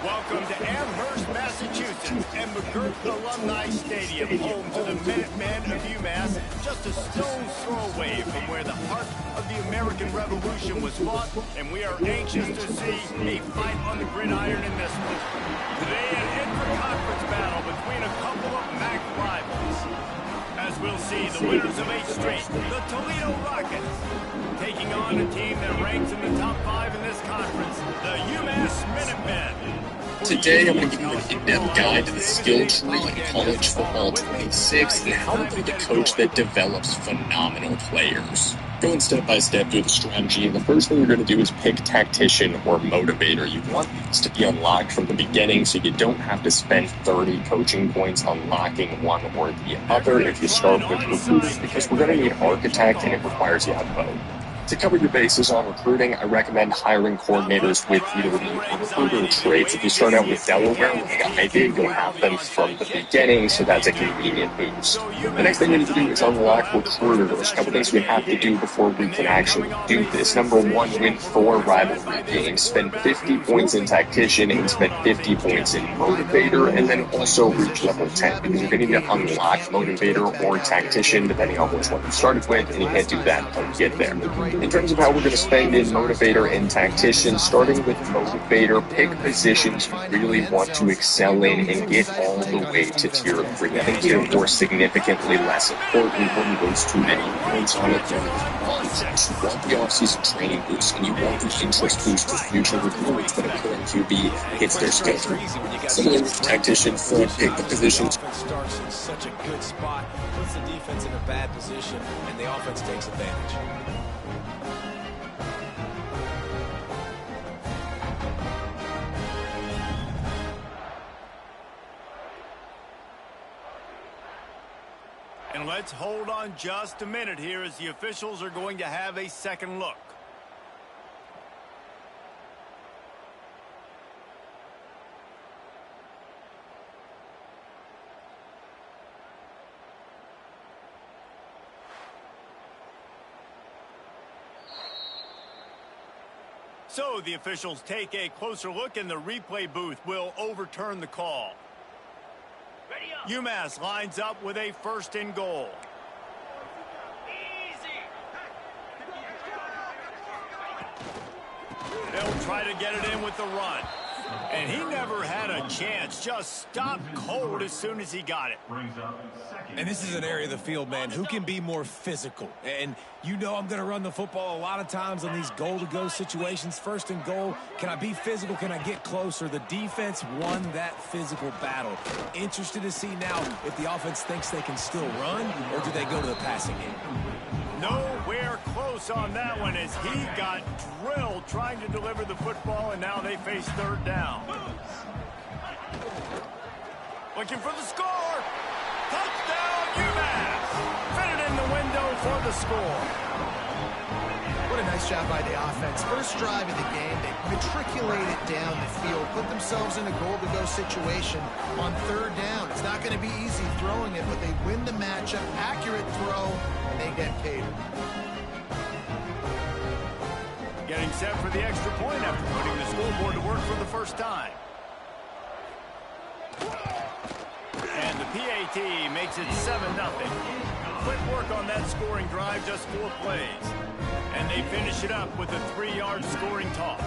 Welcome to Amherst, Massachusetts, and McGirt Alumni Stadium, home to the Minutemen of UMass, just a stone's throw away from where the heart of the American Revolution was fought, and we are anxious to see a fight on the gridiron in this one. Today, an intra-conference battle between a couple of MAC rivals. As we'll see, the winners of 8 straight, the Toledo Rockets, taking on a team that ranks in the top 5 in this conference, the UMass Minutemen. Today, I'm going to give you an in-depth guide to the skill tree in college football 26 and how to be the coach that develops phenomenal players. Going step by step through the strategy, the first thing you're going to do is pick tactician or motivator. You want these to be unlocked from the beginning so you don't have to spend 30 coaching points unlocking one or the other if you start with recruiting, because we're going to need architect and it requires you have both. To cover your bases on recruiting, I recommend hiring coordinators with either the recruiter traits. If you start out with Delaware, like I did, you'll have them from the beginning, so that's a convenient boost. The next thing we need to do is unlock recruiters. A couple things we have to do before we can actually do this. Number 1, win 4 rivalry games. Spend 50 points in tactician and spend 50 points in motivator, and then also reach level 10, because you're going to need to unlock motivator or tactician, depending on which one you started with, and you can't do that until you get there. In terms of how we're going to spend in motivator and tactician, starting with motivator, pick positions you really want to excel in and get all the way to tier 3. I think tier 4 is significantly less important when you goes too many points on it. You want the off-season training boost, and you want the interest boost to future recruits when a current QB hits their schedule. Similar with tactician, pick the positions. Starts in such a good spot, puts the defense in a bad position, and the offense takes advantage. And let's hold on just a minute here as the officials are going to have a second look. So the officials take a closer look, and the replay booth will overturn the call. UMass lines up with a 1st and goal. They'll try to get it in with the run. And he never had a chance. Just stopped cold as soon as he got it. And this is an area of the field, man, who can be more physical. And you know I'm going to run the football a lot of times on these goal-to-go situations. 1st and goal, can I be physical? Can I get closer? The defense won that physical battle. Interested to see now if the offense thinks they can still run, or do they go to the passing game? Nowhere close on that one as he got drilled trying to deliver the football, and now they face 3rd down. Looking for the score. Touchdown, UMass. Fit it in the window for the score. What a nice job by the offense. First drive of the game, they matriculated down the field, put themselves in a goal-to-go situation on 3rd down. It's not going to be easy throwing it, but they win the matchup. Accurate throw, and they get paid. Getting set for the extra point after putting the scoreboard to work for the first time. And the PAT makes it 7-0. Quick work on that scoring drive, just 4 plays. And they finish it up with a 3-yard scoring toss.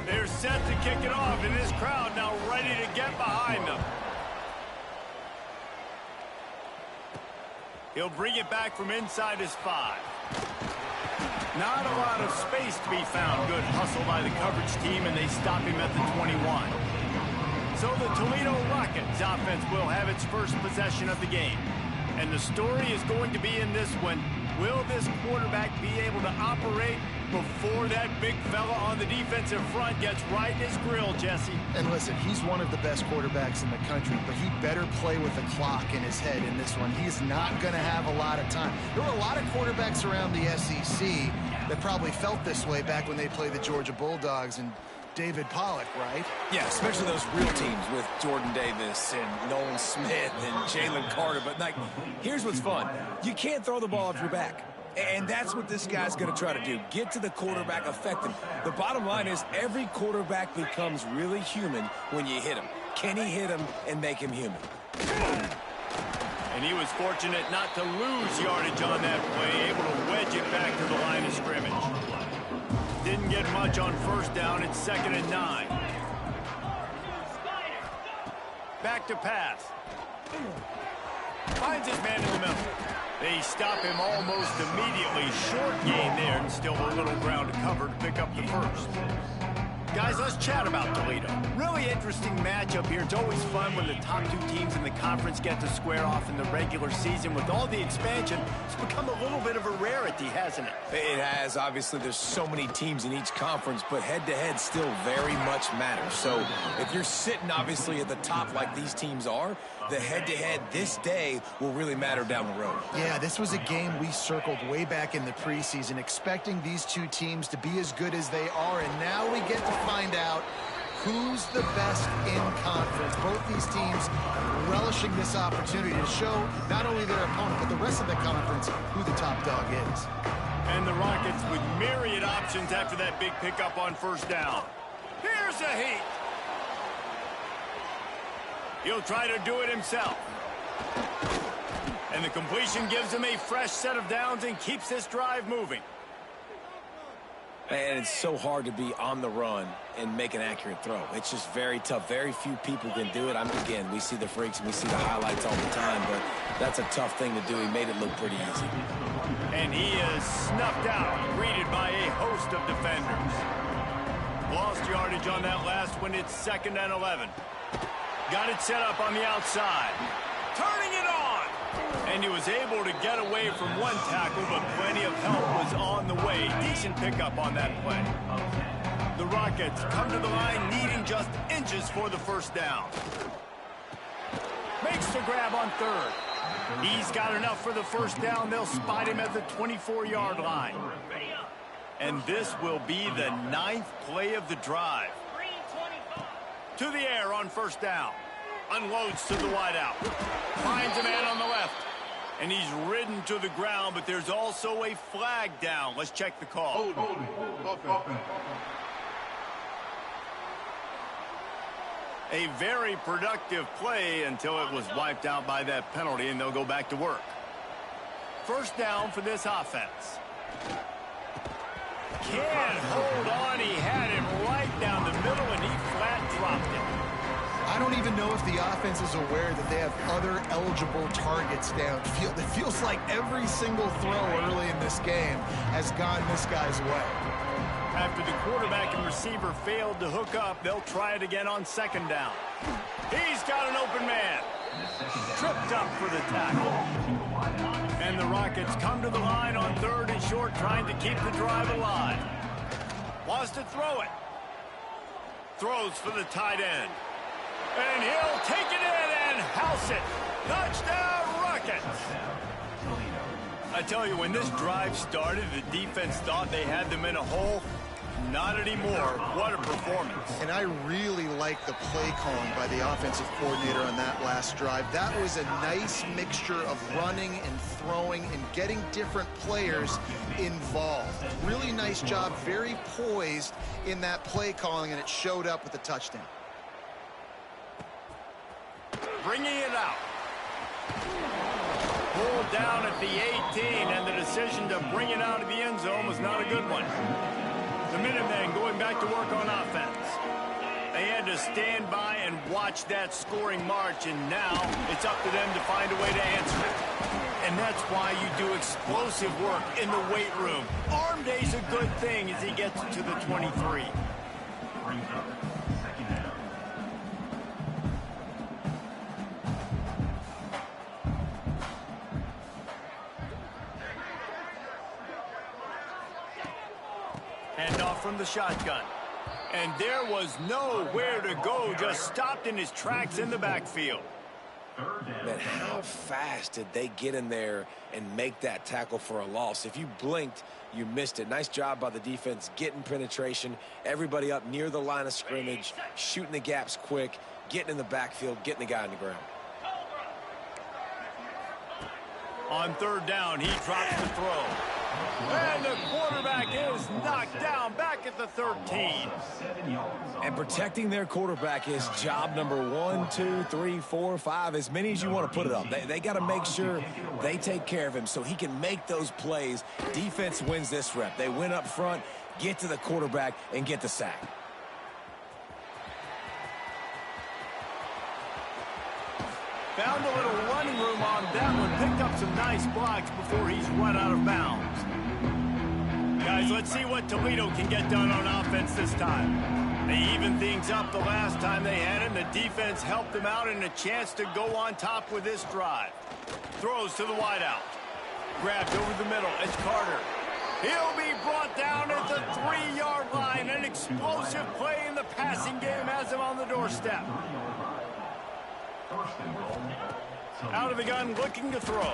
They're set to kick it off, and this crowd now ready to get behind them. He'll bring it back from inside his 5. Not a lot of space to be found. Good hustle by the coverage team, and they stop him at the 21. So the Toledo Rockets offense will have its first possession of the game. And the story is going to be in this one. Will this quarterback be able to operate before that big fella on the defensive front gets right in his grill, Jesse? And listen, he's one of the best quarterbacks in the country, but he better play with the clock in his head in this one. He's not going to have a lot of time. There were a lot of quarterbacks around the SEC that probably felt this way back when they played the Georgia Bulldogs and David Pollock, right? Yeah, especially those real teams with Jordan Davis and Nolan Smith and Jalen Carter. But, like, here's what's fun. You can't throw the ball off your back. And that's what this guy's going to try to do. Get to the quarterback, affect him. The bottom line is every quarterback becomes really human when you hit him. Can he hit him and make him human? And he was fortunate not to lose yardage on that play, able to wedge it back to the line of scrimmage. Didn't get much on first down. It's 2nd and 9. Back to pass. Finds his man in the middle. They stop him almost immediately. Short gain there, and still a little ground to cover to pick up the first. Guys, let's chat about Toledo. Really interesting matchup here. It's always fun when the top two teams in the conference get to square off in the regular season. With all the expansion, it's become a little bit of a rarity, hasn't it? It has. Obviously, there's so many teams in each conference, but head-to-head still very much matters. So if you're sitting, obviously, at the top like these teams are, the head-to-head this day will really matter down the road. Yeah, this was a game we circled way back in the preseason, expecting these two teams to be as good as they are, and now we get to find out who's the best in conference. Both these teams relishing this opportunity to show not only their opponent, but the rest of the conference who the top dog is. And the Rockets with myriad options after that big pickup on first down. Here's a heat. He'll try to do it himself. And the completion gives him a fresh set of downs and keeps this drive moving. And it's so hard to be on the run and make an accurate throw. It's just very tough. Very few people can do it. Again, we see the freaks and we see the highlights all the time, but that's a tough thing to do. He made it look pretty easy. And he is snuffed out, greeted by a host of defenders. Lost yardage on that last one. It's 2nd and 11. Got it set up on the outside. Turning it on. And he was able to get away from one tackle, but plenty of help was on the way. Decent pickup on that play. The Rockets come to the line needing just inches for the first down. Makes the grab on 3rd. He's got enough for the first down. They'll spot him at the 24-yard line. And this will be the 9th play of the drive. To the air on first down. Unloads to the wideout. Finds a man on the left. And he's ridden to the ground, but there's also a flag down. Let's check the call. A very productive play until it was wiped out by that penalty, and they'll go back to work. First down for this offense. Can't hold on. He had him right down the middle, and he flat dropped it. I don't even know if the offense is aware that they have other eligible targets downfield. It feels like every single throw early in this game has gone this guy's way. After the quarterback and receiver failed to hook up, they'll try it again on 2nd down. He's got an open man. Tripped up for the tackle. And the Rockets come to the line on 3rd and short, trying to keep the drive alive. Wants to throw it. Throws for the tight end. And he'll take it in and house it. Touchdown, Rockets. I tell you, when this drive started, the defense thought they had them in a hole. Not anymore. What a performance. And I really like the play calling by the offensive coordinator on that last drive. That was a nice mixture of running and throwing and getting different players involved. Really nice job, very poised in that play calling, and it showed up with the touchdown. Bringing it out. Pulled down at the 18, and the decision to bring it out of the end zone was not a good one. The Minutemen going back to work on offense. They had to stand by and watch that scoring march, and now it's up to them to find a way to answer it. And that's why you do explosive work in the weight room. Arm day's a good thing as he gets to the 23. Handoff from the shotgun. And there was nowhere to go, just stopped in his tracks in the backfield. Man, how fast did they get in there and make that tackle for a loss? If you blinked, you missed it. Nice job by the defense getting penetration. Everybody up near the line of scrimmage, shooting the gaps quick, getting in the backfield, getting the guy on the ground. On 3rd down, he drops the throw. And the quarterback is knocked down back at the 13. And protecting their quarterback is job number 1, 2, 3, 4, 5, as many as you want to put it up. They got to make sure they take care of him so he can make those plays. Defense wins this rep. They win up front, get to the quarterback, and get the sack. Found a little running room on that one. Picked up some nice blocks before he's run out of bounds. Guys, let's see what Toledo can get done on offense this time. They evened things up the last time they had him. The defense helped them out and a chance to go on top with this drive. Throws to the wideout. Grabbed over the middle. It's Carter. He'll be brought down at the 3-yard line. An explosive play in the passing game has him on the doorstep. Out of the gun, looking to throw.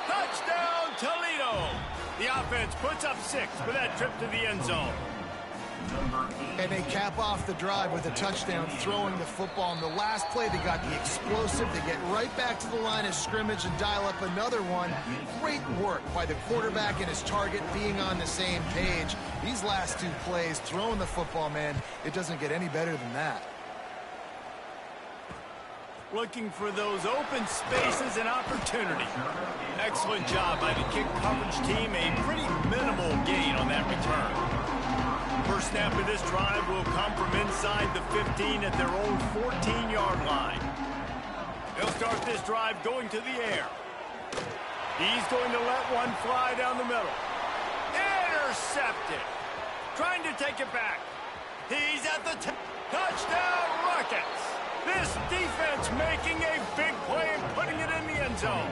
Touchdown, Toledo! The offense puts up 6 for that trip to the end zone. And they cap off the drive with a touchdown, throwing the football. In the last play, they got the explosive. They get right back to the line of scrimmage and dial up another one. Great work by the quarterback and his target being on the same page. These last 2 plays, throwing the football, man, it doesn't get any better than that. Looking for those open spaces and opportunity. Excellent job by the kick coverage team. A pretty minimal gain on that return. First snap of this drive will come from inside the 15 at their own 14-yard line. They'll start this drive going to the air. He's going to let one fly down the middle. Intercepted. Trying to take it back. He's at the touchdown Rockets. This defense making a big play and putting it in the end zone.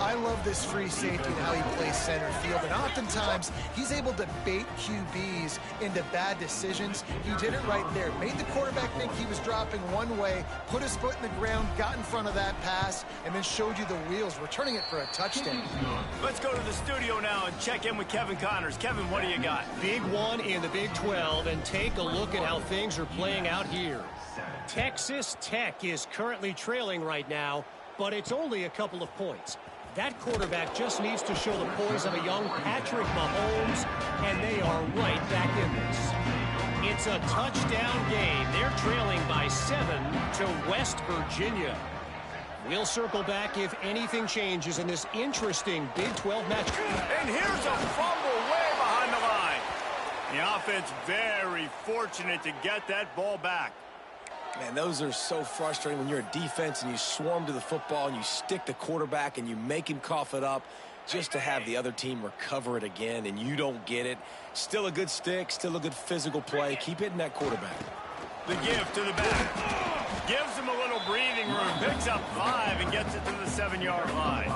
I love this free safety and how he plays center field, and oftentimes he's able to bait QBs into bad decisions. He did it right there. Made the quarterback think he was dropping one way, put his foot in the ground, got in front of that pass, and then showed you the wheels, returning it for a touchdown. Let's go to the studio now and check in with Kevin Connors. Kevin, what do you got? Big one in the Big 12, and take a look at how things are playing out here. Texas Tech is currently trailing right now, but it's only a couple of points. That quarterback just needs to show the poise of a young Patrick Mahomes, and they are right back in this. It's a touchdown game. They're trailing by 7 to West Virginia. We'll circle back if anything changes in this interesting Big 12 match. And here's a fumble way behind the line. The offense very fortunate to get that ball back. Man, those are so frustrating when you're a defense and you swarm to the football and you stick the quarterback and you make him cough it up just to have the other team recover it again and you don't get it. Still a good stick, still a good physical play. Keep hitting that quarterback. The give to the back. Gives him a little breathing room. Picks up 5 and gets it to the 7-yard line.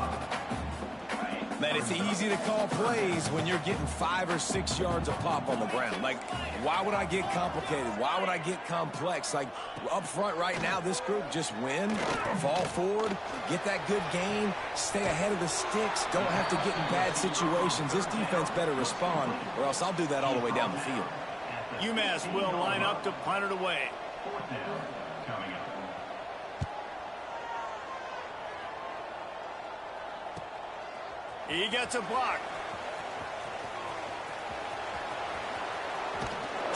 Man, it's easy to call plays when you're getting 5 or 6 yards of pop on the ground. Like, why would I get complicated? Why would I get complex? Like, up front right now, this group just win, fall forward, get that good gain, stay ahead of the sticks, don't have to get in bad situations. This defense better respond, or else I'll do that all the way down the field. UMass will line up to punt it away. He gets a block.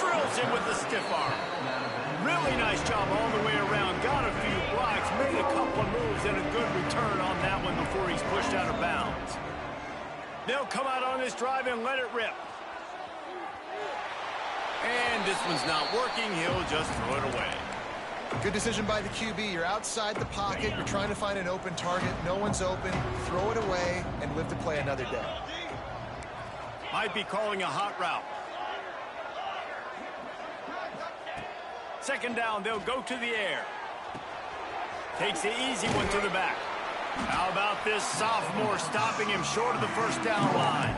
Drills him with the stiff arm. Really nice job all the way around. Got a few blocks, made a couple of moves, and a good return on that one before he's pushed out of bounds. They'll come out on this drive and let it rip. And this one's not working. He'll just throw it away. Good decision by the QB. You're outside the pocket. You're trying to find an open target. No one's open. Throw it away and live to play another day. Might be calling a hot route. Second down, they'll go to the air. Takes the easy one to the back. How about this sophomore stopping him short of the first down line?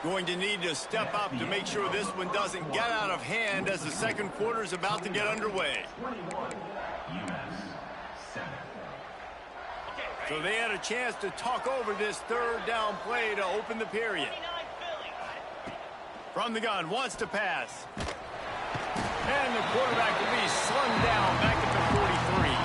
Going to need to step up to make sure this one doesn't get out of hand as the second quarter is about to get underway. So they had a chance to talk over this third down play to open the period. From the gun, wants to pass. And the quarterback will be slung down back at the 43.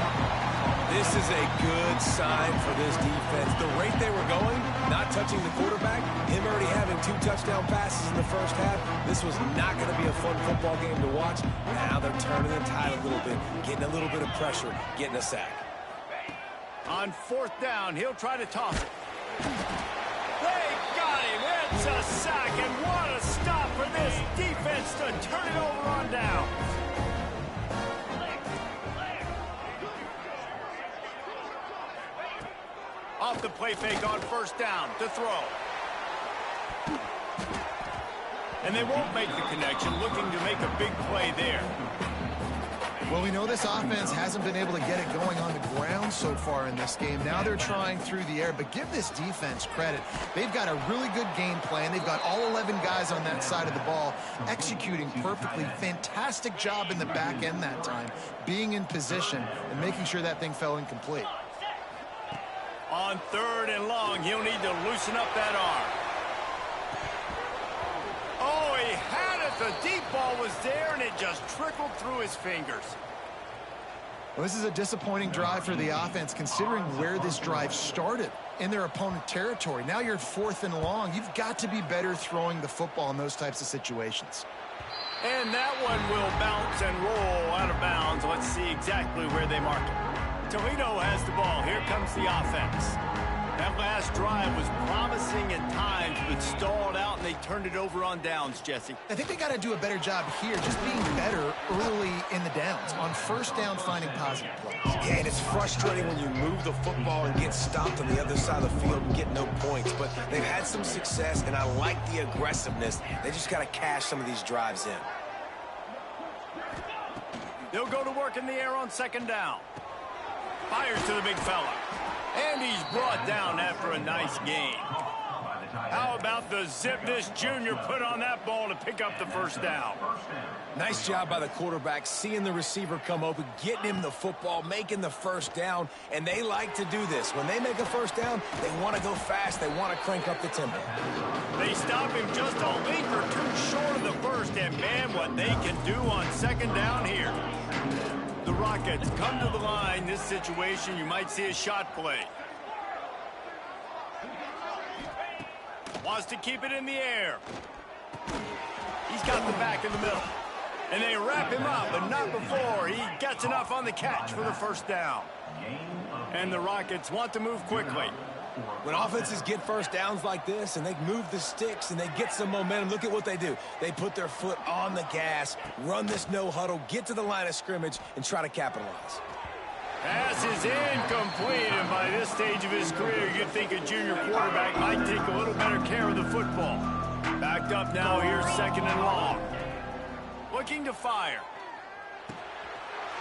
This is a good sign for this defense. The rate they were going, not touching the quarterback, him already having 2 touchdown passes in the first half, this was not going to be a fun football game to watch. Now they're turning the tide a little bit, getting a little bit of pressure, getting a sack. On 4th down, he'll try to toss it. They got him. It's a sack, and what a stop for this defense to turn it over on down. Off the play fake on 1st down to throw. And they won't make the connection, looking to make a big play there. Well, we know this offense hasn't been able to get it going on the ground so far in this game. Now they're trying through the air, but give this defense credit. They've got a really good game plan. They've got all 11 guys on that side of the ball executing perfectly. Fantastic job in the back end that time, being in position and making sure that thing fell incomplete. On 3rd and long, he'll need to loosen up that arm. Oh, he had it. The deep ball was there, and it just trickled through his fingers. Well, this is a disappointing drive for the offense, considering where this drive started in their opponent territory. Now you're 4th and long. You've got to be better throwing the football in those types of situations. And that one will bounce and roll out of bounds. Let's see exactly where they mark it. Toledo has the ball. Here comes the offense. That last drive was promising at times, but stalled out, and they turned it over on downs, Jesse. I think they got to do a better job here, just being better early in the downs. On 1st down, finding positive plays. Yeah, and it's frustrating when you move the football and get stopped on the other side of the field and get no points. But they've had some success, and I like the aggressiveness. They just got to cash some of these drives in. They'll go to work in the air on 2nd down. Fires to the big fella. And he's brought down after a nice gain. How about the zip this junior put on that ball to pick up the 1st down? Nice job by the quarterback, seeing the receiver come open, getting him the football, making the 1st down, and they like to do this. When they make a 1st down, they want to go fast. They want to crank up the tempo. They stop him just a link or 2 short of the 1st, and man, what they can do on 2nd down here. The Rockets come to the line. This situation, you might see a shot play. Wants to keep it in the air. He's got the back in the middle. And they wrap him up, but not before he gets enough on the catch for the 1st down. And the Rockets want to move quickly. When offenses get 1st downs like this and they move the sticks and they get some momentum, look at what they do. They put their foot on the gas, run this no huddle, get to the line of scrimmage, and try to capitalize. Pass is incomplete, and by this stage of his career, you'd think a junior quarterback might take a little better care of the football. Backed up now, here's 2nd and long. Looking to fire.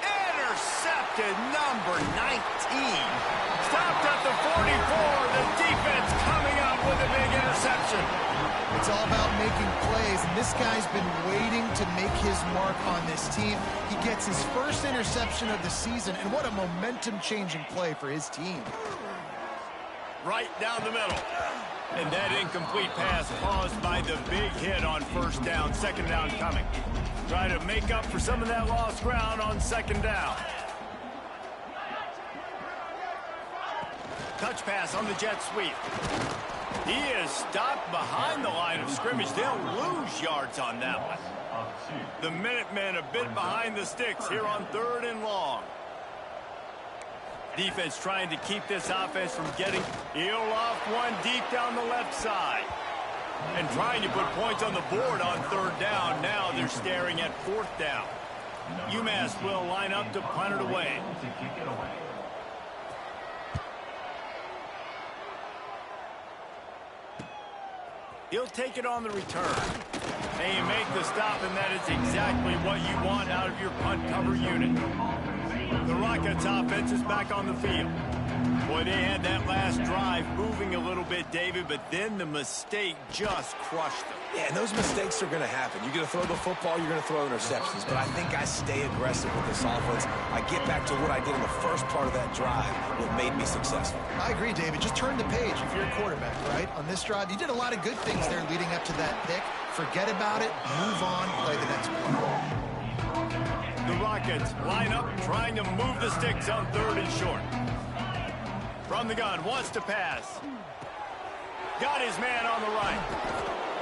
Intercepted, number 19. Stopped at the 44. The defense coming up with a big interception. It's all about making plays, and this guy's been waiting to make his mark on this team. He gets his 1st interception of the season, and what a momentum-changing play for his team. Right down the middle. And that incomplete pass caused by the big hit on 1st down. 2nd down coming. Try to make up for some of that lost ground on 2nd down. Touch pass on the jet sweep. He is stopped behind the line of scrimmage. They'll lose yards on that one. The Minutemen a bit behind the sticks here on 3rd and long. Defense trying to keep this offense from getting. He'll loft one deep down the left side. And trying to put points on the board on 3rd down. Now they're staring at 4th down. UMass will line up to punt it away. He'll take it on the return. And you make the stop, and that is exactly what you want out of your punt cover unit. The Rockets offense is back on the field. Boy, they had that last drive moving a little bit, David, but then the mistake just crushed them. Yeah, and those mistakes are going to happen. You're going to throw the football, you're going to throw interceptions. But I think I stay aggressive with this offense. I get back to what I did in the first part of that drive, what made me successful. I agree, David. Just turn the page if you're a quarterback, right? On this drive, you did a lot of good things there leading up to that pick. Forget about it, move on, play the next play. The Rockets line up, trying to move the sticks on 3rd and short. From the gun, wants to pass. Got his man on the right.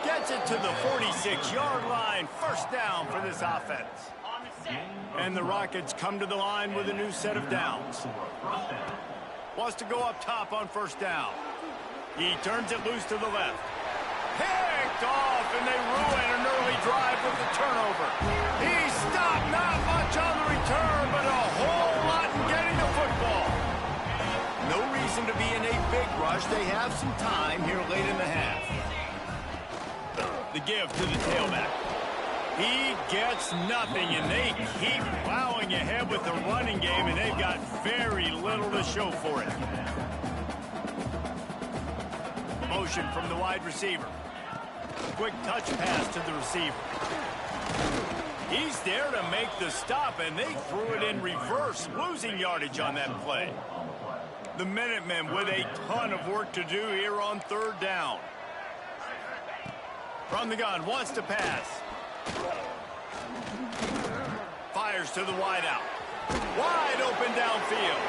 Gets it to the 46-yard line. First down for this offense. And the Rockets come to the line with a new set of downs. Wants to go up top on 1st down. He turns it loose to the left. Picked off, and they ruin an early drive with the turnover. He stopped, not much on the return, but a whole lot in getting the football. No reason to be in a big rush. They have some time here late in the half. The give to the tailback. He gets nothing, and they keep plowing ahead with the running game, and they've got very little to show for it. Motion from the wide receiver. Quick touch pass to the receiver. He's there to make the stop, and they threw it in reverse, losing yardage on that play. The Minutemen with a ton of work to do here on 3rd down. From the gun, wants to pass. Fires to the wideout. Wide open downfield.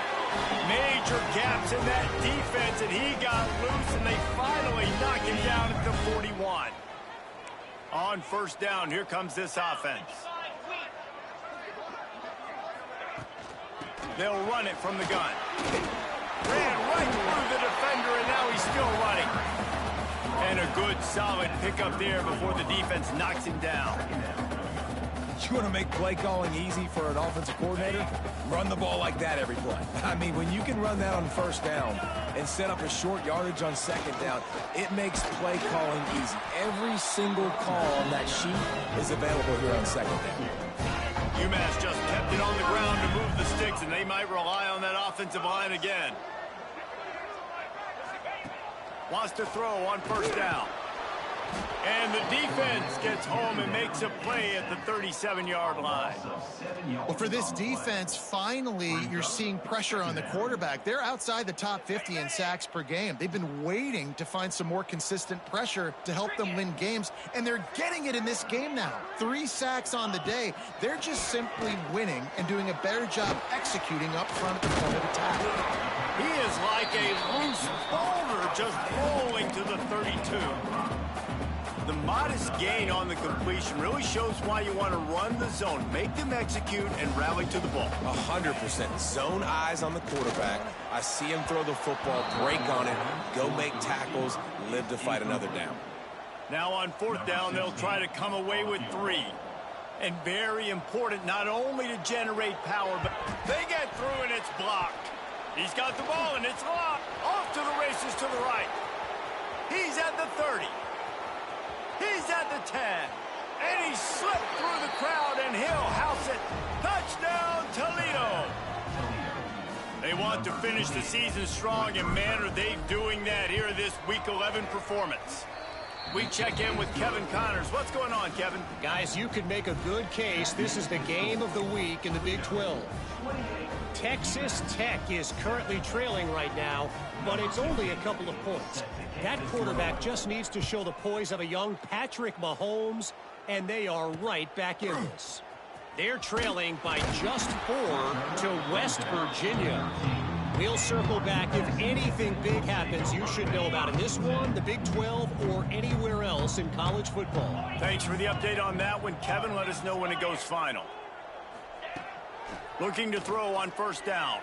Major gaps in that defense, and he got loose, and they finally knock him down at the 41. On 1st down, here comes this offense. They'll run it from the gun. Ran right through the defender, and now he's still running. And a good, solid pickup there before the defense knocks him down. You want to make play calling easy for an offensive coordinator? Run the ball like that every play. I mean, when you can run that on 1st down and set up a short yardage on 2nd down, it makes play calling easy. Every single call on that sheet is available here on 2nd down. UMass just kept it on the ground to move the sticks, and they might rely on that offensive line again. Wants to throw on 1st down. And the defense gets home and makes a play at the 37-yard line. Well, for this defense, finally, you're seeing pressure on the quarterback. They're outside the top 50 in sacks per game. They've been waiting to find some more consistent pressure to help them win games, and they're getting it in this game now. 3 sacks on the day. They're just simply winning and doing a better job executing up front at the point of attack. He is like a loose boulder just rolling to the 32. The modest gain on the completion really shows why you want to run the zone, make them execute, and rally to the ball. 100%. Zone eyes on the quarterback. I see him throw the football, break on it, go make tackles, live to fight another down. Now on 4th down, they'll try to come away with 3. And very important not only to generate power, but they get through and it's blocked. He's got the ball and it's locked. Off to the races to the right. He's at the 30. He's at the 10. And he slipped through the crowd, and he'll house it. Touchdown, Toledo. They want to finish the season strong, and man, are they doing that here in this Week 11 performance. We check in with Kevin Connors. What's going on, Kevin? Guys, you could make a good case. This is the game of the week in the Big 12. Texas Tech is currently trailing right now, but it's only a couple of points. That quarterback just needs to show the poise of a young Patrick Mahomes, and they are right back in this. They're trailing by just 4 to West Virginia. We'll circle back if anything big happens you should know about in this one, the Big 12, or anywhere else in college football. Thanks for the update on that one, Kevin. Let us know when it goes final. Looking to throw on 1st down.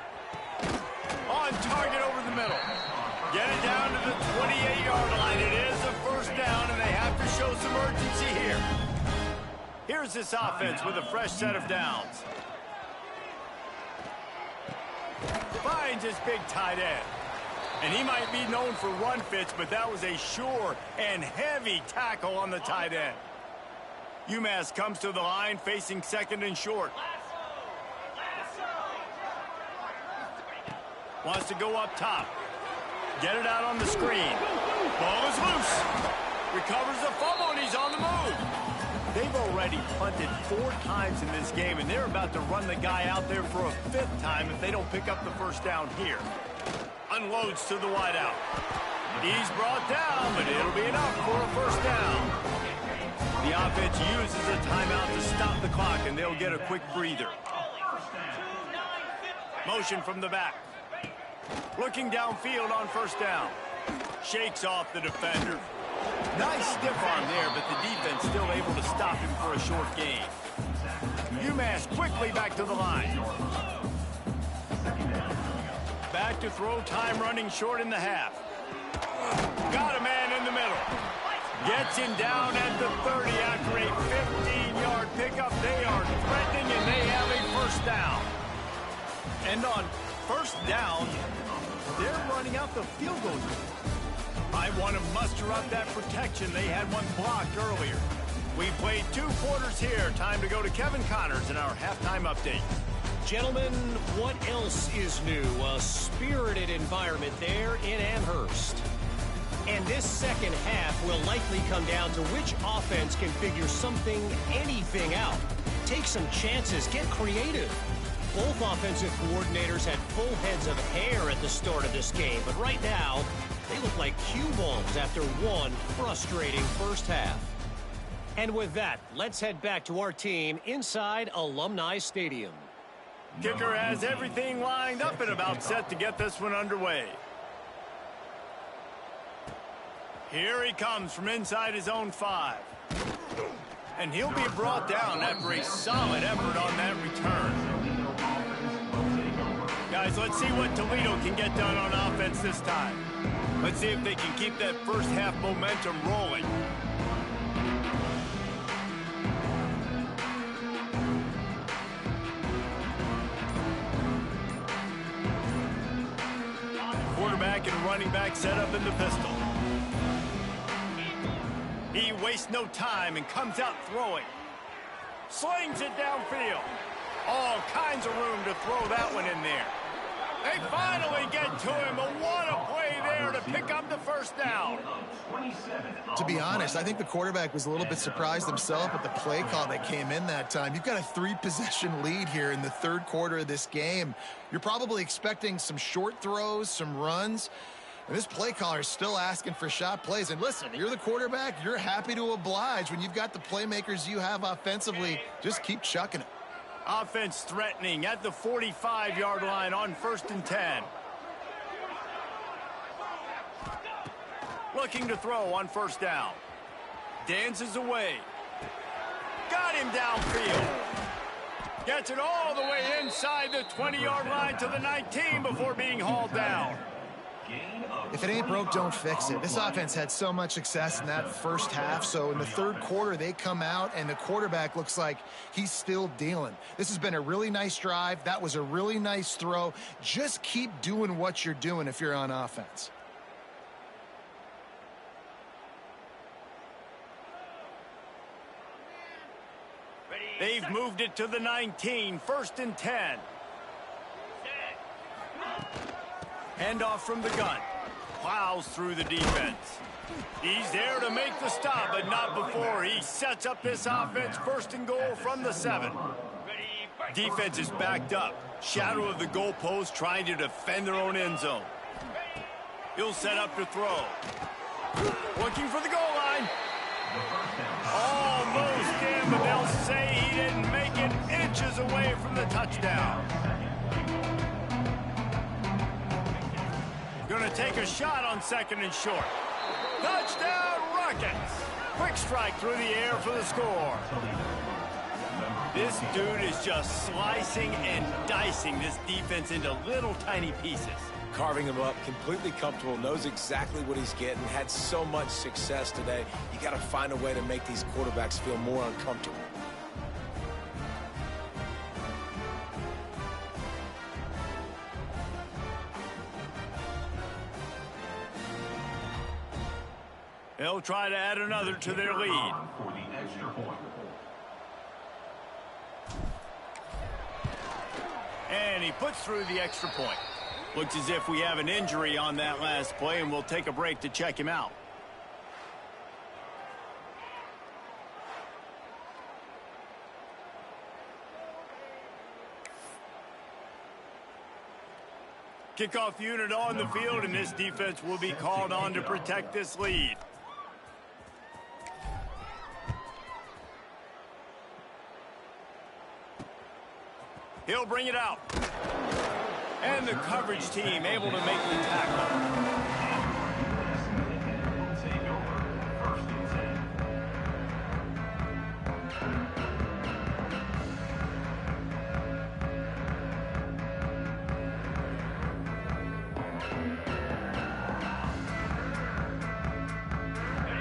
On target over the middle. Get it down to the 28-yard line. It is a 1st down, and they have to show some urgency here. Here's this offense with a fresh set of downs. Finds his big tight end. And he might be known for run fits, but that was a sure and heavy tackle on the tight end. UMass comes to the line facing 2nd and short. Wants to go up top. Get it out on the screen. Ball is loose. Recovers the fumble, and he's on the move. They've already punted 4 times in this game, and they're about to run the guy out there for a 5th time if they don't pick up the 1st down here. Unloads to the wideout. He's brought down, but it'll be enough for a 1st down. The offense uses a timeout to stop the clock, and they'll get a quick breather. Motion from the back. Looking downfield on first down. Shakes off the defender. Nice stiff arm there, but the defense still able to stop him for a short gain. UMass quickly back to the line. Back to throw, time running short in the half. Got a man in the middle. Gets him down at the 30 after a 15-yard pickup. They are threatening, and they have a first down. And on first down, they're running out the field goal. I want to muster up that protection. They had one blocked earlier. We played 2 quarters here. Time to go to Kevin Connors in our halftime update. Gentlemen, what else is new? A spirited environment there in Amherst. And this second half will likely come down to which offense can figure something, anything out. Take some chances, get creative. Both offensive coordinators had full heads of hair at the start of this game, but right now, they look like cue balls after one frustrating first half. And with that, let's head back to our team inside Alumni Stadium. Kicker has everything lined up and about set to get this one underway. Here he comes from inside his own 5. And he'll be brought down after a solid effort on that return. Guys, let's see what Toledo can get done on offense this time. Let's see if they can keep that first half momentum rolling. Quarterback and running back set up in the pistol. He wastes no time and comes out throwing. Slings it downfield. All kinds of room to throw that one in there. They finally get to him, but what a play there to pick up the first down. To be honest, I think the quarterback was a little bit surprised himself at the play call that came in that time. You've got a 3-possession lead here in the third quarter of this game. You're probably expecting some short throws, some runs. And this play caller is still asking for shot plays. And listen, you're the quarterback. You're happy to oblige. When you've got the playmakers you have offensively, just keep chucking it. Offense threatening at the 45-yard line on 1st and 10. Looking to throw on first down. Dances away. Got him downfield. Gets it all the way inside the 20-yard line to the 19 before being hauled down. If it ain't broke, don't fix it. This offense had so much success in that first half, so in the third quarter, they come out, and the quarterback looks like he's still dealing. This has been a really nice drive. That was a really nice throw. Just keep doing what you're doing if you're on offense. They've moved it to the 19, 1st and 10. Handoff from the gun. Plows through the defense. He's there to make the stop, but not before he sets up this offense. 1st and goal from the 7. Defense is backed up. Shadow of the goalpost trying to defend their own end zone. He'll set up to throw. Looking for the goal line. Almost in, but they'll say he didn't make it, inches away from the touchdown. Going to take a shot on 2nd and short. Touchdown, Rockets. Quick strike through the air for the score. This dude is just slicing and dicing this defense into little tiny pieces. Carving him up, completely comfortable, knows exactly what he's getting, had so much success today. You got to find a way to make these quarterbacks feel more uncomfortable. They'll try to add another to their lead. And he puts through the extra point. Looks as if we have an injury on that last play, and we'll take a break to check him out. Kickoff unit on the field, and this defense will be called on to protect this lead. bring it out. And the coverage team able to make the tackle.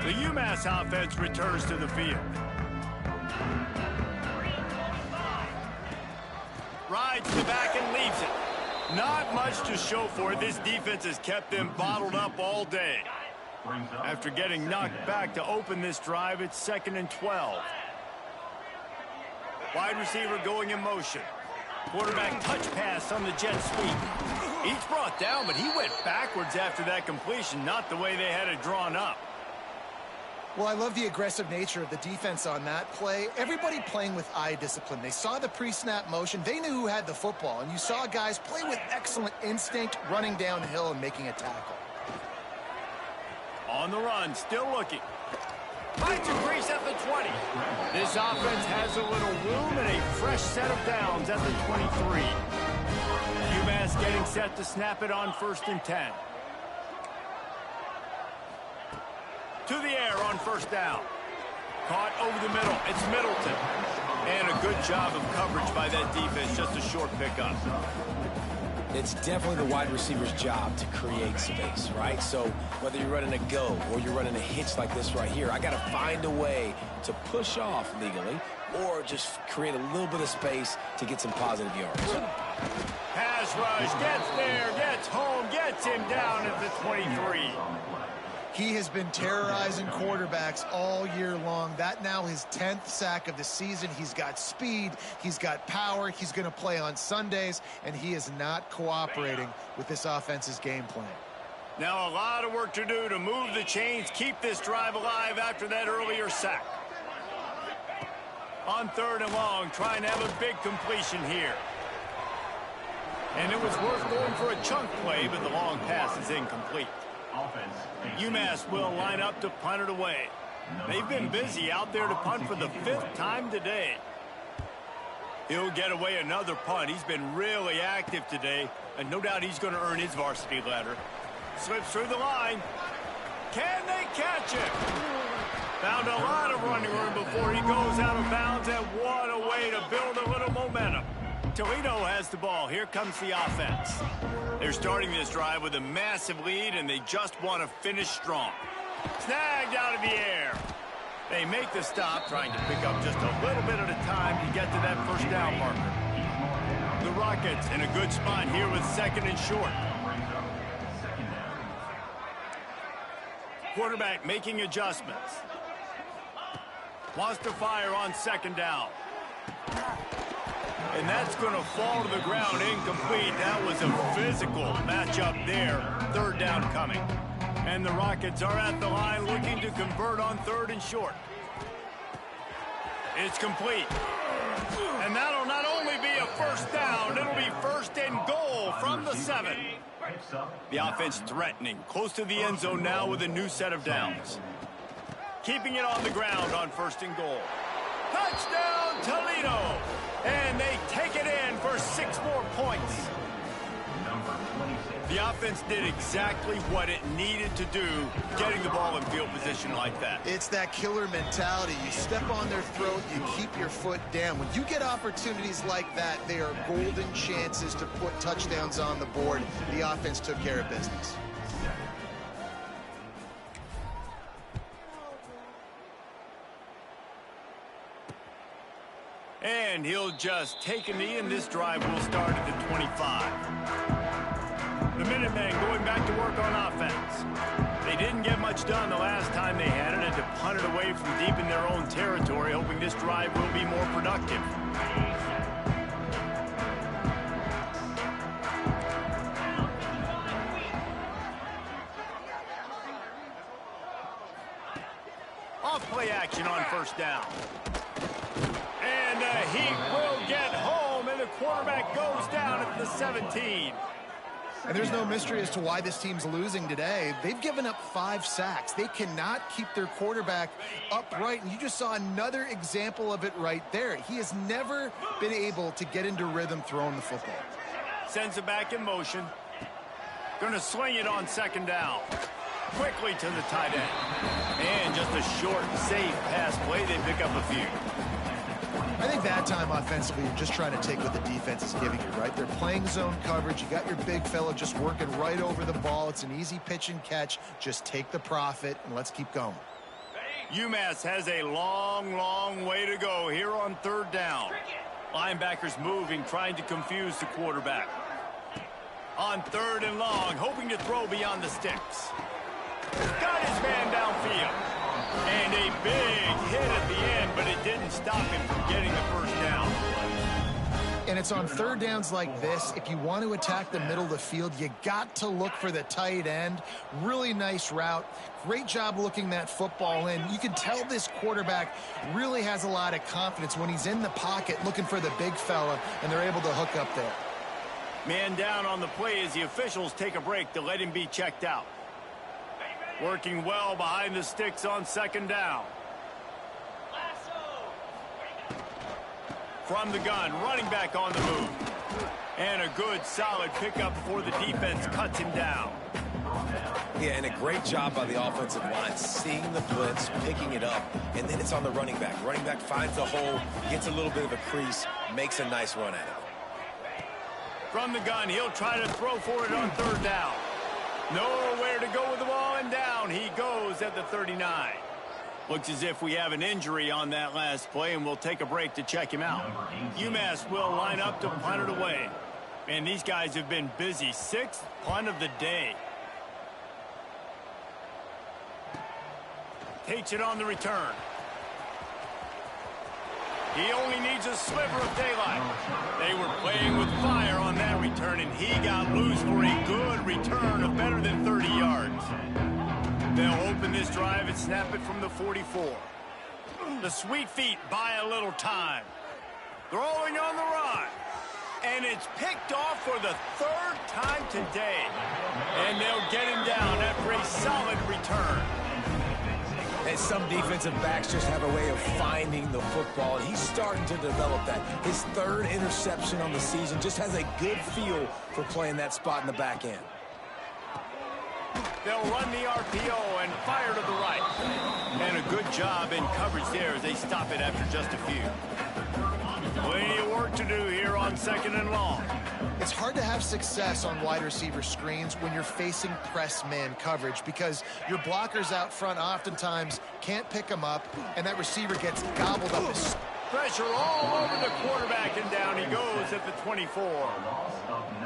The UMass offense returns to the field. Rides to the back and leaves it. Not much to show for it. This defense has kept them bottled up all day. After getting knocked back to open this drive, it's 2nd and 12. Wide receiver going in motion. Quarterback touch pass on the jet sweep. He's brought down, but he went backwards after that completion, not the way they had it drawn up. Well, I love the aggressive nature of the defense on that play. Everybody playing with eye discipline. They saw the pre-snap motion. They knew who had the football, and you saw guys play with excellent instinct, running downhill and making a tackle. On the run, still looking. Finds a crease at the 20. This offense has a little room and a fresh set of downs at the 23. UMass getting set to snap it on 1st and 10. To the air on 1st down. Caught over the middle. It's Middleton. And a good job of coverage by that defense. Just a short pickup. It's definitely the wide receiver's job to create space, right? So whether you're running a go or you're running a hitch like this right here, I got to find a way to push off legally or just create a little bit of space to get some positive yards. Pass rush. Gets there. Gets home. Gets him down at the 23. He has been terrorizing quarterbacks all year long. That now his 10th sack of the season. He's got speed. He's got power. He's going to play on Sundays, and he is not cooperating with this offense's game plan. Now a lot of work to do to move the chains, keep this drive alive after that earlier sack. On 3rd and long, trying to have a big completion here. And it was worth going for a chunk play, but the long pass is incomplete. UMass will line up to punt it away. They've been busy out there to punt for the 5th time today. He'll get away another punt. He's been really active today, and no doubt he's going to earn his varsity letter. Slips through the line. Can they catch it? Found a lot of running room before he goes out of bounds, and what a way to build a little momentum. Toledo has the ball. Here comes the offense. They're starting this drive with a massive lead, and they just want to finish strong. Snagged out of the air. They make the stop, trying to pick up just a little bit at a time to get to that 1st down marker. The Rockets in a good spot here with 2nd and short. Quarterback making adjustments. Wants to fire on 2nd down. And that's going to fall to the ground incomplete. That was a physical matchup there. 3rd down coming. And the Rockets are at the line looking to convert on 3rd and short. It's complete. And that'll not only be a 1st down, it'll be 1st and goal from the 7. The offense threatening. Close to the end zone now with a new set of downs. Keeping it on the ground on 1st and goal. Touchdown, Toledo! And they take it in for 6 more points. The offense did exactly what it needed to do, getting the ball in field position like that. It's that killer mentality. You step on their throat, you keep your foot down. When you get opportunities like that, they are golden chances to put touchdowns on the board. The offense took care of business. And he'll just take a knee, and this drive will start at the 25. The Minutemen going back to work on offense. They didn't get much done the last time they had it, and to punt it away from deep in their own territory, hoping this drive will be more productive. Off play action on 1st down. And he will get home, and the quarterback goes down at the 17. And there's no mystery as to why this team's losing today. They've given up 5 sacks. They cannot keep their quarterback upright, and you just saw another example of it right there. He has never been able to get into rhythm throwing the football. Sends it back in motion. Going to swing it on second down. Quickly to the tight end. And just a short, safe pass play. They pick up a few. I think that time offensively, you're just trying to take what the defense is giving you, right? They're playing zone coverage. You got your big fella just working right over the ball. It's an easy pitch and catch. Just take the profit, and let's keep going. UMass has a long, long way to go here on third down. Linebackers moving, trying to confuse the quarterback. On third and long, hoping to throw beyond the sticks. Got his man downfield. And a big hit at the end, but it didn't stop him from getting the first down. And it's on third downs like this. If you want to attack the middle of the field, you got to look for the tight end. Really nice route. Great job looking that football in. You can tell this quarterback really has a lot of confidence when he's in the pocket looking for the big fella, and they're able to hook up there. Man down on the play as the officials take a break to let him be checked out. Working well behind the sticks on second down. From the gun, running back on the move. And a good, solid pickup before the defense cuts him down. Yeah, and a great job by the offensive line, seeing the blitz, picking it up, and then it's on the running back. Running back finds the hole, gets a little bit of a crease, makes a nice run at it. From the gun, he'll try to throw for it on third down. Nowhere to go with the ball, and down he goes at the 39. Looks as if we have an injury on that last play, and we'll take a break to check him out. UMass will line up to punt it away. And these guys have been busy. 6th punt of the day. Takes it on the return. He only needs a sliver of daylight. They were playing with fire on that return, and he got loose for a good return of better than 30 yards. They'll open this drive and snap it from the 44. The sweet feet buy a little time. Throwing on the run. And it's picked off for the 3rd time today. And they'll get him down after a solid return. And some defensive backs just have a way of finding the football, and he's starting to develop that. His 3rd interception on the season, just has a good feel for playing that spot in the back end. They'll run the RPO and fire to the right. And a good job in coverage there as they stop it after just a few. Plenty of work to do here on second and long. It's hard to have success on wide receiver screens when you're facing press man coverage because your blockers out front oftentimes can't pick them up, and that receiver gets gobbled up. Pressure all over the quarterback, and down he goes at the 24.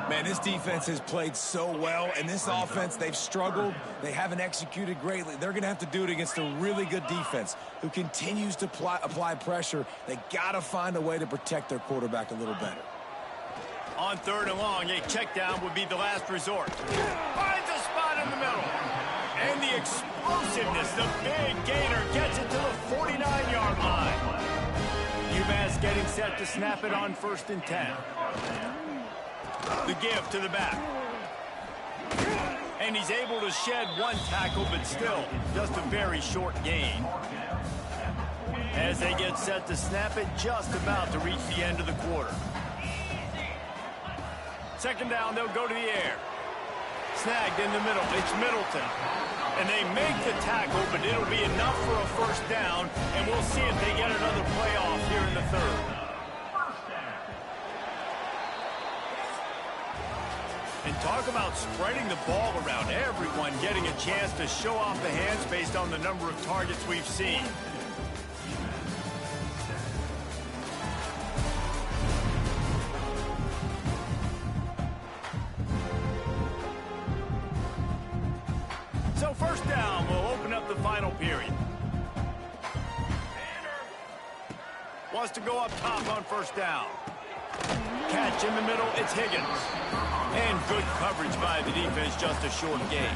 Man, this defense has played so well, and this offense, they've struggled. They haven't executed greatly. They're going to have to do it against a really good defense who continues to apply pressure. They got to find a way to protect their quarterback a little better. On third and long, a check down would be the last resort. Finds a spot in the middle. And the explosiveness, the big gainer gets it to the 49-yard line. UMass getting set to snap it on 1st and 10. The give to the back. And he's able to shed one tackle, but still just a very short gain. As they get set to snap it, just about to reach the end of the quarter. Second down, they'll go to the air. Snagged in the middle. It's Middleton. And they make the tackle, but it'll be enough for a 1st down, and we'll see if they get another play off here in the 3rd. And talk about spreading the ball around. Everyone getting a chance to show off the hands based on the number of targets we've seen. So 1st down will open up the final period. Wants to go up top on 1st down. Catch in the middle, it's Higgins. And good coverage by the defense, just a short gain.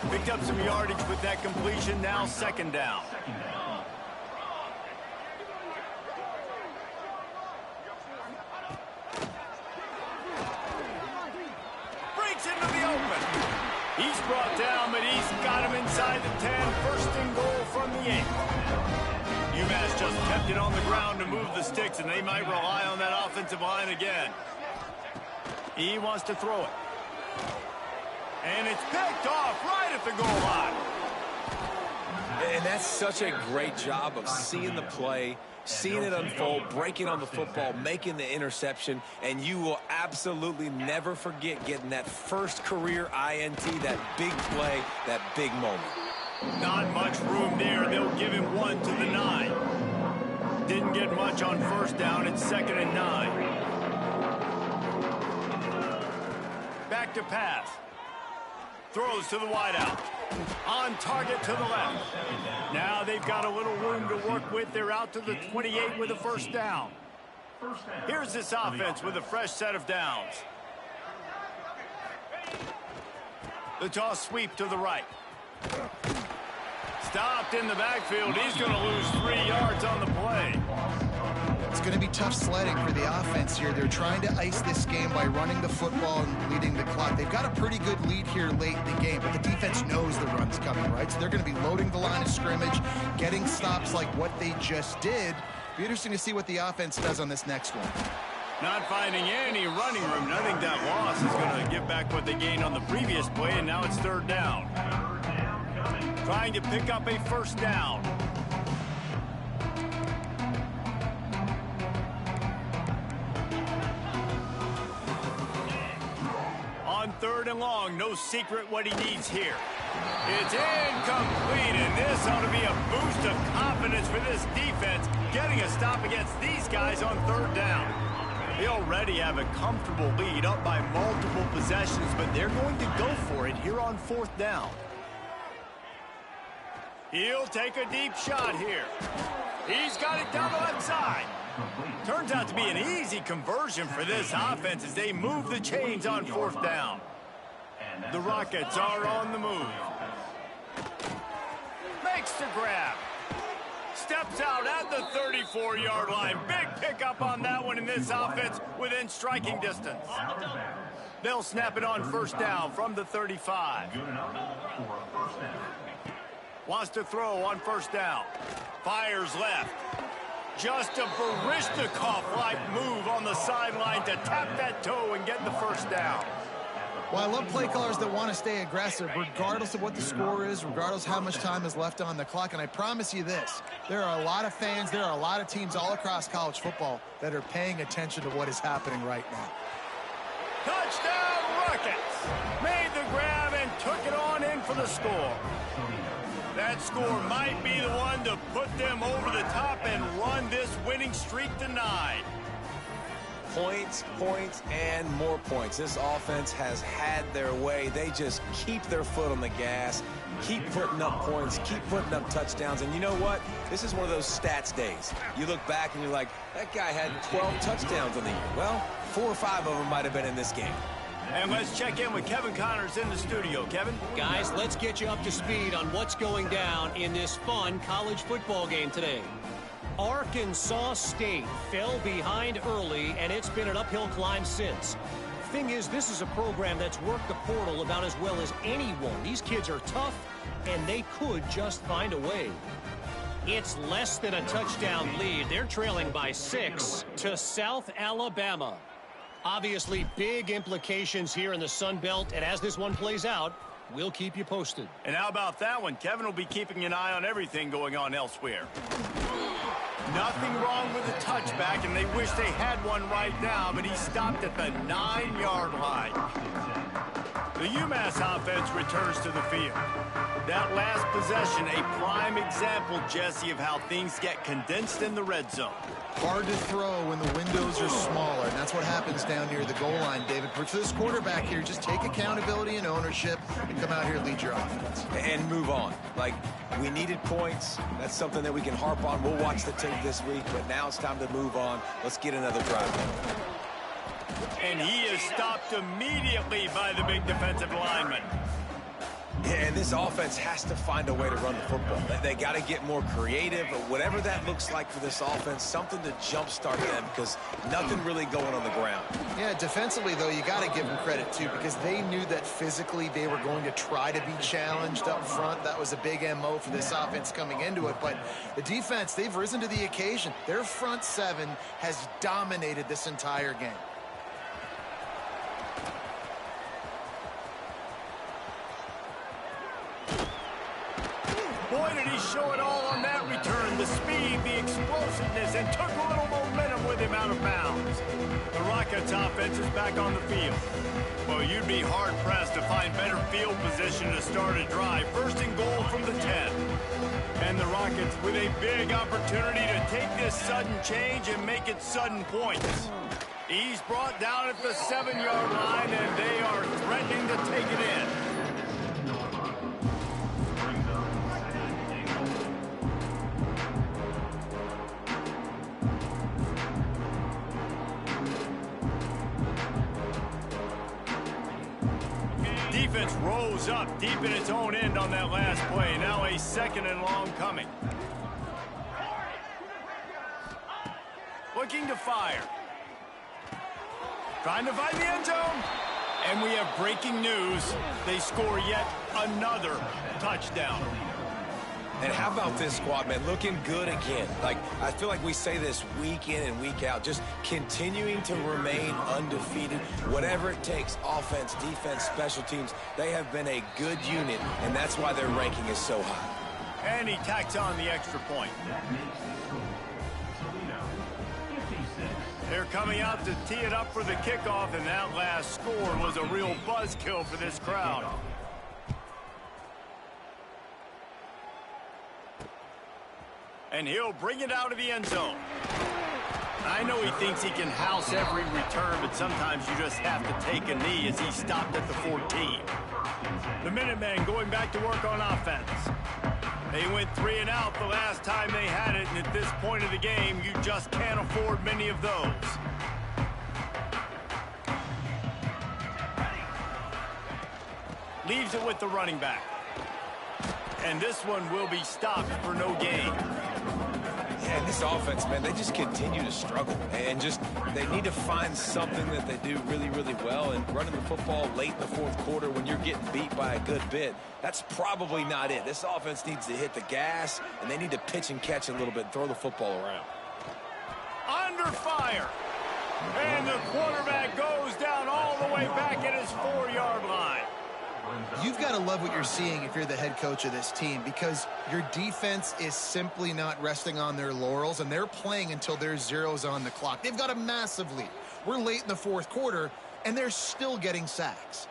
Picked up some yardage with that completion, now 2nd down. Gets into the open. He's brought down, but he's got him inside the 10. First and goal from the 8. UMass just kept it on the ground to move the sticks, and they might rely on that offensive line again. He wants to throw it. And it's picked off right at the goal line. And that's such a great job of seeing the play, seeing it unfold, breaking on the football, making the interception, and you will absolutely never forget getting that first career INT, that big play, that big moment. Not much room there. They'll give him 1 to the 9. Didn't get much on first down. It's 2nd and 9. Back to pass. Throws to the wideout. On target to the left. Now they've got a little room to work with. They're out to the 28 with a first down. Here's this offense with a fresh set of downs. The toss sweep to the right. Stopped in the backfield. He's going to lose 3 yards on the play. It's going to be tough sledding for the offense here. They're trying to ice this game by running the football and leading the clock. They've got a pretty good lead here late in the game, but the defense knows the run's coming, right? So they're going to be loading the line of scrimmage, getting stops like what they just did. Be interesting to see what the offense does on this next one. Not finding any running room. And I think that loss is going to give back what they gained on the previous play, and now it's 3rd down. Trying to pick up a first down. On 3rd and long, no secret what he needs here. It's incomplete, and this ought to be a boost of confidence for this defense, getting a stop against these guys on 3rd down. They already have a comfortable lead up by multiple possessions, but they're going to go for it here on 4th down. He'll take a deep shot here. He's got it down the left side. Turns out to be an easy conversion for this offense as they move the chains on 4th down. The Rockets are on the move. Makes the grab. Steps out at the 34-yard line. Big pickup on that one in this offense within striking distance. They'll snap it on first down from the 35. Wants to throw on first down. Fires left. Just a Barishnikov-like move on the sideline to tap that toe and get the first down. Well, I love play callers that want to stay aggressive, regardless of what the score is, regardless how much time is left on the clock. And I promise you this, there are a lot of fans, there are a lot of teams all across college football that are paying attention to what is happening right now. Touchdown Rockets! Made the grab and took it on in for the score. That score might be the one to put them over the top and run this winning streak to 9. Points, points, and more points. This offense has had their way. They just keep their foot on the gas, keep putting up points, keep putting up touchdowns. And you know what? This is one of those stats days. You look back and you're like, that guy had 12 touchdowns on the year. Well, 4 or 5 of them might have been in this game. And let's check in with Kevin Connors in the studio. Kevin? Guys, let's get you up to speed on what's going down in this fun college football game today. Arkansas State fell behind early, and it's been an uphill climb since. Thing is, this is a program that's worked the portal about as well as anyone. These kids are tough, and they could just find a way. It's less than a touchdown lead. They're trailing by 6 to South Alabama. Obviously, big implications here in the Sun Belt, and as this one plays out, we'll keep you posted. And how about that one? Kevin will be keeping an eye on everything going on elsewhere. Nothing wrong with the touchback, and they wish they had one right now, but he stopped at the 9-yard line. The UMass offense returns to the field. That last possession, a prime example, Jesse, of how things get condensed in the red zone. Hard to throw when the windows are smaller, and that's what happens down near the goal line, David. For this quarterback here, just take accountability and ownership and come out here and lead your offense. And move on. Like, we needed points. That's something that we can harp on. We'll watch the tape this week, but now it's time to move on. Let's get another drive. And he is stopped immediately by the big defensive lineman. Yeah, and this offense has to find a way to run the football. They got to get more creative, or whatever that looks like for this offense, something to jumpstart them, because nothing really going on the ground. Yeah, defensively, though, you got to give them credit, too, because they knew that physically they were going to try to be challenged up front. That was a big MO for this offense coming into it. But the defense, they've risen to the occasion. Their front seven has dominated this entire game. Boy, did he show it all on that return. The speed, the explosiveness, and took a little momentum with him out of bounds. The Rockets offense is back on the field. Well, you'd be hard-pressed to find better field position to start a drive. First and goal from the 10. And the Rockets with a big opportunity to take this sudden change and make it sudden points. He's brought down at the 7-yard line, and they are threatening to take it in. Defense rose up deep in its own end on that last play. Now a second and long coming. Looking to fire. Trying to find the end zone. And we have breaking news. They score yet another touchdown. And how about this squad, man? Looking good again. Like, I feel like we say this week in and week out, just continuing to remain undefeated. Whatever it takes, offense, defense, special teams, they have been a good unit, and that's why their ranking is so high. And he tacks on the extra point. They're coming out to tee it up for the kickoff, and that last score was a real buzzkill for this crowd. And he'll bring it out of the end zone. I know he thinks he can house every return, but sometimes you just have to take a knee as he stopped at the 14. The Minutemen going back to work on offense. They went 3 and out the last time they had it, and at this point of the game, you just can't afford many of those. Leaves it with the running back. And this one will be stopped for no gain. Yeah, this offense, man, they just continue to struggle. And just, they need to find something that they do really, really well. And running the football late in the fourth quarter when you're getting beat by a good bit, that's probably not it. This offense needs to hit the gas, and they need to pitch and catch a little bit, throw the football around. Under fire. And the quarterback goes down all the way back at his 4-yard line. You've got to love what you're seeing if you're the head coach of this team, because your defense is simply not resting on their laurels, and they're playing until there's zeros on the clock. They've got a massive lead. We're late in the fourth quarter, and they're still getting sacks.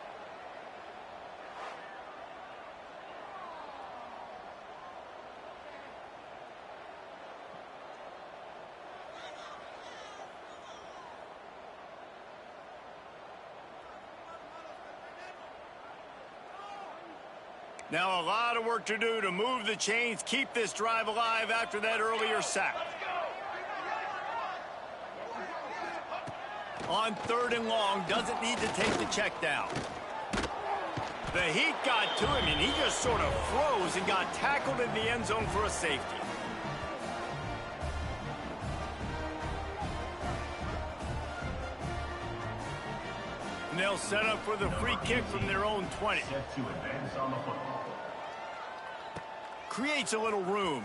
Now a lot of work to do to move the chains, keep this drive alive after that earlier sack. On 3rd and long, doesn't need to take the check down. The heat got to him, and he just sort of froze and got tackled in the end zone for a safety. And they'll set up for the free kick from their own 20. Creates a little room.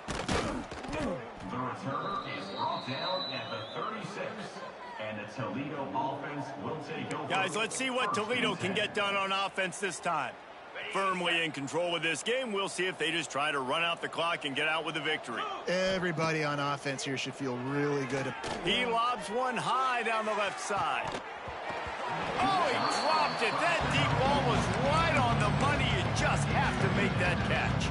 The return is brought down at the 36. And the Toledo offense will take over. Guys, let's see what Toledo can get done on offense this time. Firmly in control of this game. We'll see if they just try to run out the clock and get out with a victory. Everybody on offense here should feel really good. He lobs one high down the left side. Oh, he dropped it. That deep ball was right on the money. You just have to make that catch.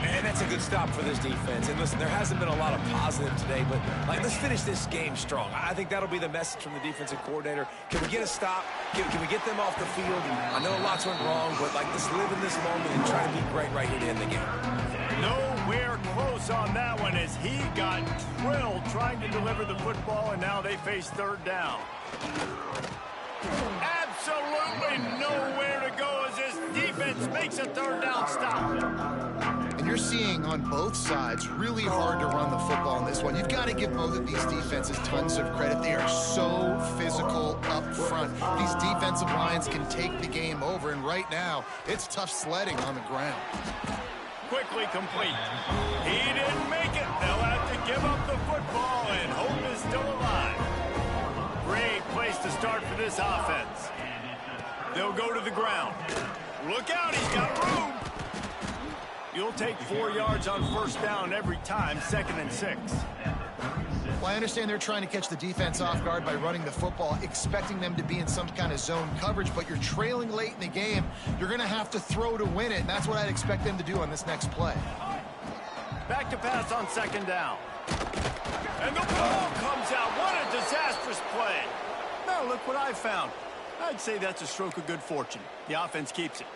And that's a good stop for this defense. And listen, there hasn't been a lot of positive today, but let's finish this game strong. I think that'll be the message from the defensive coordinator. Can we get a stop? Can we get them off the field? I know lots went wrong, but let's live in this moment and try to be great right here to end the game. Nowhere close on that one as he got drilled trying to deliver the football, and now they face 3rd down. Absolutely nowhere to go as this defense makes a third down stop. And you're seeing on both sides really hard to run the football in this one. You've got to give both of these defenses tons of credit. They are so physical up front. These defensive lines can take the game over, and right now, it's tough sledding on the ground. Quickly complete. He didn't make it. They'll have to give up the football, and hope is still alive. Great place to start for this offense. They'll go to the ground. Look out, he's got room. You'll take 4 yards on first down every time, 2nd and 6. Well, I understand they're trying to catch the defense off guard by running the football, expecting them to be in some kind of zone coverage, but you're trailing late in the game. You're going to have to throw to win it, and that's what I'd expect them to do on this next play. Back to pass on 2nd down. And the ball comes out. What a disastrous play. Now look what I found. I'd say that's a stroke of good fortune. The offense keeps it.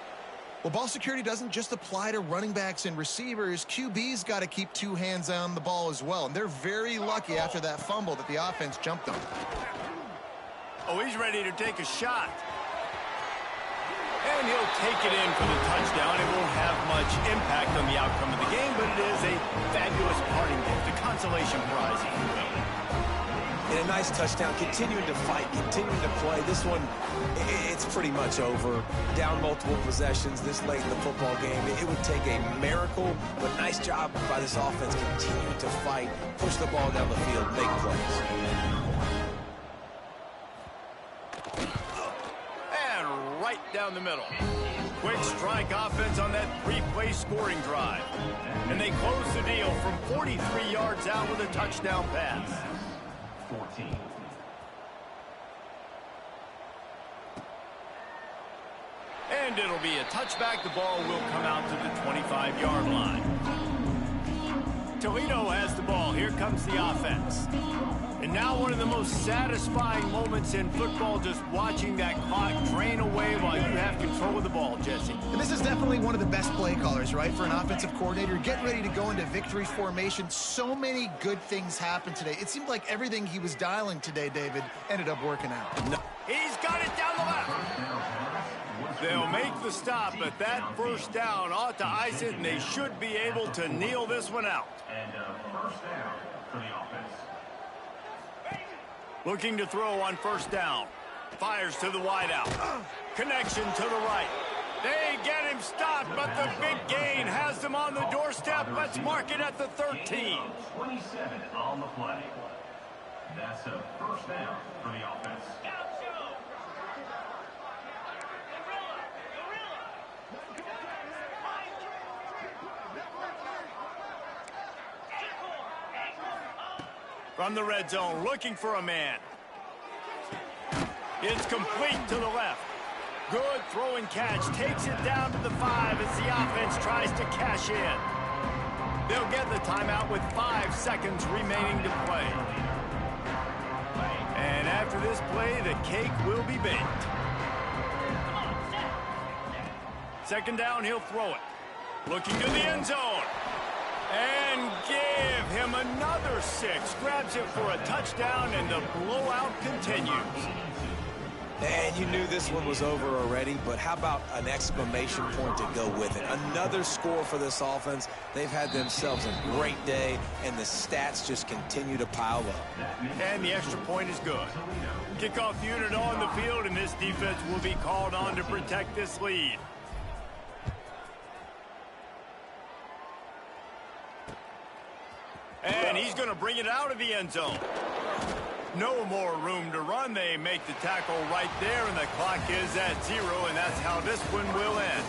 Well, ball security doesn't just apply to running backs and receivers. QB's got to keep 2 hands on the ball as well. And they're very lucky after that fumble that the offense jumped on. Oh, he's ready to take a shot. And he'll take it in for the touchdown. It won't have much impact on the outcome of the game, but it is a fabulous parting gift, a consolation prize. And a nice touchdown, continuing to fight, continuing to play. This one, it's pretty much over. Down multiple possessions this late in the football game. It would take a miracle, but nice job by this offense continuing to fight, push the ball down the field, make plays. And right down the middle. Quick strike offense on that 3-play scoring drive. And they close the deal from 43 yards out with a touchdown pass. 14. And it'll be a touchback. The ball will come out to the 25-yard line. Toledo has the ball. Here comes the offense. And now one of the most satisfying moments in football, just watching that clock drain away while you have control of the ball, Jesse. And this is definitely one of the best play callers, right, for an offensive coordinator. Getting ready to go into victory formation. So many good things happened today. It seemed like everything he was dialing today, David, ended up working out. No. He's got it down the left. They'll make the stop, but that first down ought to ice it, and they should be able to kneel this one out. And first down for the offense. Looking to throw on first down. Fires to the wideout. Connection to the right. They get him stopped, but the big gain has them on the doorstep. Let's mark it at the 13. 27 on the play. That's a first down for the offense. From the red zone, looking for a man. It's complete to the left. Good throw and catch. Takes it down to the 5 as the offense tries to cash in. They'll get the timeout with 5 seconds remaining to play. And after this play, the cake will be baked. 2nd down, he'll throw it. Looking to the end zone. And give him another 6. Grabs it for a touchdown, and the blowout continues. And you knew this one was over already, but how about an exclamation point to go with it? Another score for this offense. They've had themselves a great day, and the stats just continue to pile up. And the extra point is good. Kickoff unit on the field, and this defense will be called on to protect this lead. And he's going to bring it out of the end zone. No more room to run. They make the tackle right there, and the clock is at 0, and that's how this one will end.